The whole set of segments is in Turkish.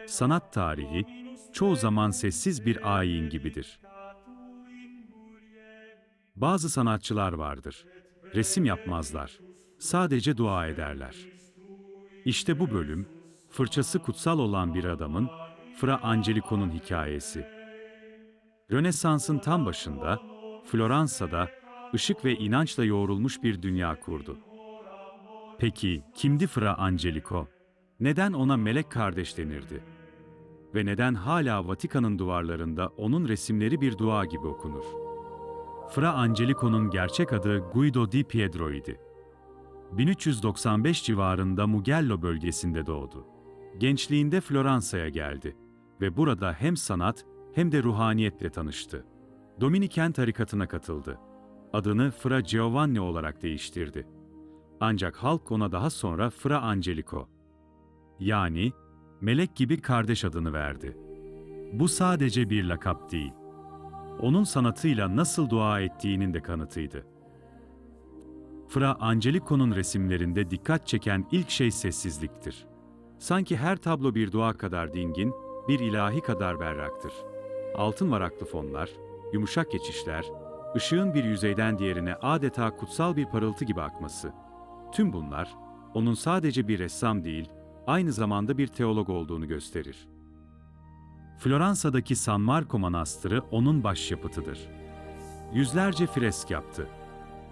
Sanat tarihi, çoğu zaman sessiz bir ayin gibidir. Bazı sanatçılar vardır. Resim yapmazlar. Sadece dua ederler. İşte bu bölüm, fırçası kutsal olan bir adamın, Fra Angelico'nun hikayesi. Rönesans'ın tam başında, Floransa'da, ışık ve inançla yoğrulmuş bir dünya kurdu. Peki, kimdi Fra Angelico? Neden ona melek kardeş denirdi? Ve neden hala Vatikan'ın duvarlarında onun resimleri bir dua gibi okunur? Fra Angelico'nun gerçek adı Guido di Pietro idi. 1395 civarında Mugello bölgesinde doğdu. Gençliğinde Floransa'ya geldi ve burada hem sanat hem de ruhaniyetle tanıştı. Dominiken tarikatına katıldı. Adını Fra Giovanni olarak değiştirdi. Ancak halk ona daha sonra Fra Angelico, yani melek gibi kardeş adını verdi. Bu sadece bir lakap değil. Onun sanatıyla nasıl dua ettiğinin de kanıtıydı. Fra Angelico'nun resimlerinde dikkat çeken ilk şey sessizliktir. Sanki her tablo bir dua kadar dingin, bir ilahi kadar berraktır. Altın varaklı fonlar, yumuşak geçişler, ışığın bir yüzeyden diğerine adeta kutsal bir parıltı gibi akması. Tüm bunlar, onun sadece bir ressam değil, aynı zamanda bir teolog olduğunu gösterir. Floransa'daki San Marco Manastırı onun başyapıtıdır. Yüzlerce fresk yaptı.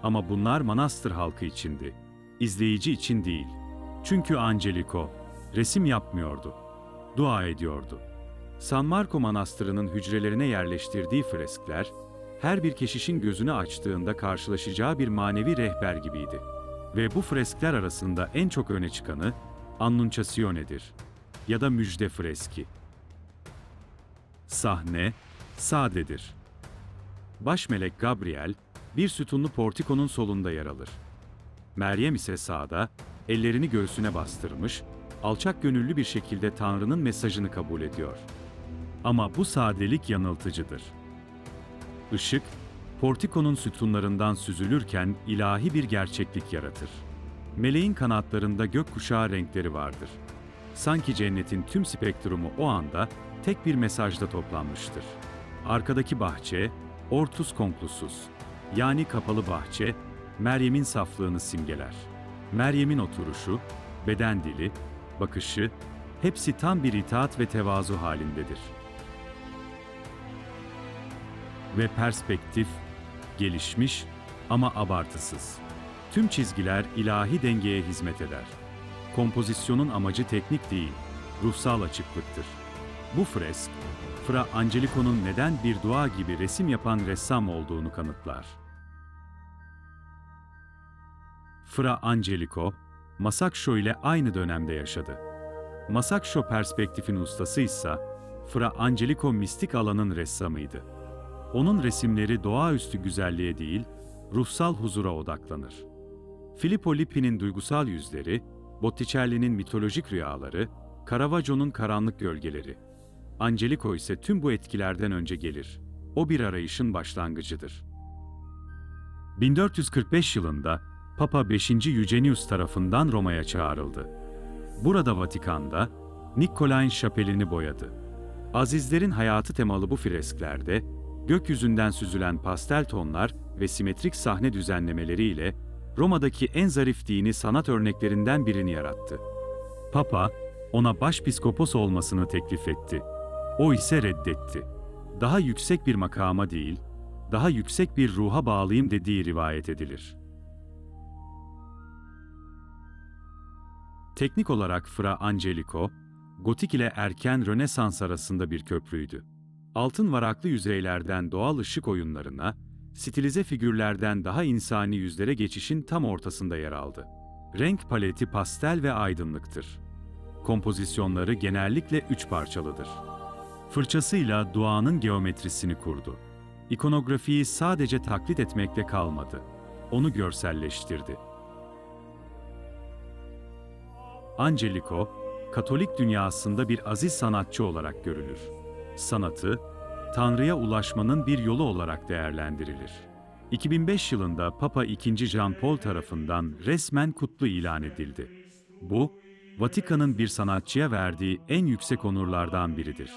Ama bunlar manastır halkı içindi, izleyici için değil. Çünkü Angelico, resim yapmıyordu, dua ediyordu. San Marco Manastırı'nın hücrelerine yerleştirdiği freskler, her bir keşişin gözünü açtığında karşılaşacağı bir manevi rehber gibiydi. Ve bu freskler arasında en çok öne çıkanı, Annunciatione'dir ya da müjde freski. Sahne, sadedir. Baş melek Gabriel, bir sütunlu portikonun solunda yer alır. Meryem ise sağda, ellerini göğsüne bastırmış, alçak gönüllü bir şekilde Tanrı'nın mesajını kabul ediyor. Ama bu sadelik yanıltıcıdır. Işık, portikonun sütunlarından süzülürken ilahi bir gerçeklik yaratır. Meleğin kanatlarında gökkuşağı renkleri vardır. Sanki cennetin tüm spektrumu o anda tek bir mesajda toplanmıştır. Arkadaki bahçe, Ortus Conclusus, yani kapalı bahçe, Meryem'in saflığını simgeler. Meryem'in oturuşu, beden dili, bakışı, hepsi tam bir itaat ve tevazu halindedir. Ve perspektif, gelişmiş ama abartısız. Tüm çizgiler ilahi dengeye hizmet eder. Kompozisyonun amacı teknik değil, ruhsal açıklıktır. Bu fresk, Fra Angelico'nun neden bir dua gibi resim yapan ressam olduğunu kanıtlar. Fra Angelico, Masaccio ile aynı dönemde yaşadı. Masaccio perspektifin ustasıysa, Fra Angelico mistik alanın ressamıydı. Onun resimleri doğaüstü güzelliğe değil, ruhsal huzura odaklanır. Filippo Lippi'nin duygusal yüzleri, Botticelli'nin mitolojik rüyaları, Caravaggio'nun karanlık gölgeleri. Angelico ise tüm bu etkilerden önce gelir. O bir arayışın başlangıcıdır. 1445 yılında Papa 5. Eugenius tarafından Roma'ya çağrıldı. Burada Vatikan'da Nikolain şapelini boyadı. Azizlerin hayatı temalı bu fresklerde gökyüzünden süzülen pastel tonlar ve simetrik sahne düzenlemeleriyle Roma'daki en zarif dini sanat örneklerinden birini yarattı. Papa, ona başpiskopos olmasını teklif etti. O ise reddetti. Daha yüksek bir makama değil, daha yüksek bir ruha bağlıyım dediği rivayet edilir. Teknik olarak Fra Angelico, Gotik ile erken Rönesans arasında bir köprüydü. Altın varaklı yüzeylerden doğal ışık oyunlarına, stilize figürlerden daha insani yüzlere geçişin tam ortasında yer aldı. Renk paleti pastel ve aydınlıktır. Kompozisyonları genellikle 3 parçalıdır. Fırçasıyla duanın geometrisini kurdu. İkonografiyi sadece taklit etmekle kalmadı. Onu görselleştirdi. Angelico, Katolik dünyasında bir aziz sanatçı olarak görülür. Sanatı, Tanrı'ya ulaşmanın bir yolu olarak değerlendirilir. 2005 yılında Papa II. Jean Paul tarafından resmen kutlu ilan edildi. Bu, Vatikan'ın bir sanatçıya verdiği en yüksek onurlardan biridir.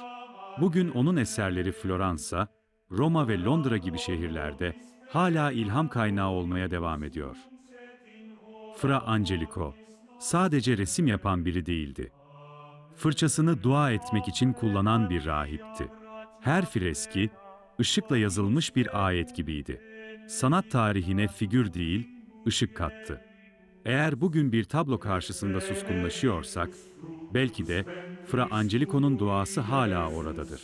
Bugün onun eserleri Floransa, Roma ve Londra gibi şehirlerde hala ilham kaynağı olmaya devam ediyor. Fra Angelico, sadece resim yapan biri değildi. Fırçasını dua etmek için kullanan bir rahipti. Her freski, ışıkla yazılmış bir ayet gibiydi. Sanat tarihine figür değil, ışık kattı. Eğer bugün bir tablo karşısında suskunlaşıyorsak, belki de Fra Angelico'nun duası hala oradadır.